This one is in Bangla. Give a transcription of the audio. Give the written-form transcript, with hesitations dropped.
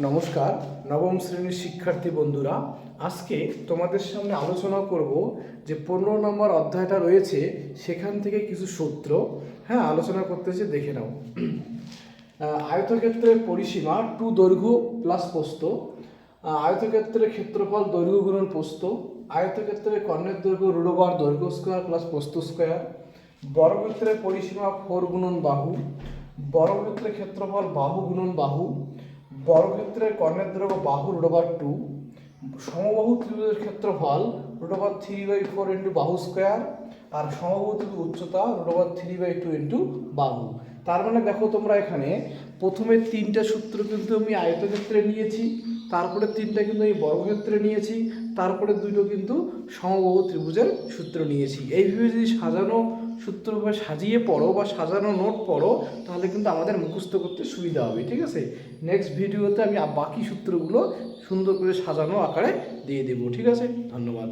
নমস্কার নবম শ্রেণীর শিক্ষার্থী বন্ধুরা, আজকে তোমাদের সামনে আলোচনা করব যে 15 নম্বর অধ্যায়টা রয়েছে সেখান থেকে কিছু সূত্র আলোচনা করতেছে, দেখে নাও। আয়তক্ষেত্রের পরিসীমা 2 দৈর্ঘ্য প্লাস প্রস্থ, আয়তক্ষেত্রের ক্ষেত্রফল দৈর্ঘ্য গুণন প্রস্থ, আয়তক্ষেত্রের কর্ণের দৈর্ঘ্য √/, দৈর্ঘ্য স্কয়ার প্লাস প্রস্থ স্কয়ার, বর্গক্ষেত্রের পরিসীমা 4 গুণন বাহু, বর্গক্ষেত্রের ক্ষেত্রফল বাহু গুণন বাহু, বর্গক্ষেত্রের কর্ণের দৈর্ঘ্য বাহু √2, সমবাহু ত্রিভুজের ক্ষেত্রফল √3/4 ইন্টু বাহু স্কয়ার, আর সমবাহু ত্রিভুজ উচ্চতা √3/2 ইন্টু বাহু। তার মানে দেখো তোমরা এখানে প্রথমে 3টা সূত্র কিন্তু আমি আয়তক্ষেত্রে নিয়েছি, তারপরে 3টা কিন্তু আমি বর্গক্ষেত্রে নিয়েছি, তারপরে 2টো কিন্তু সমবাহু ত্রিভুজের সূত্র নিয়েছি। এইভাবে যদি সাজানো সূত্রভাবে সাজিয়ে পড়ো বা সাজানো নোট পড়ো তাহলে কিন্তু আমাদের মুখস্থ করতে সুবিধা হবে, ঠিক আছে। নেক্সট ভিডিওতে আমি বাকি সূত্রগুলো সুন্দর করে সাজানো আকারে দিয়ে দেবো, ঠিক আছে। ধন্যবাদ।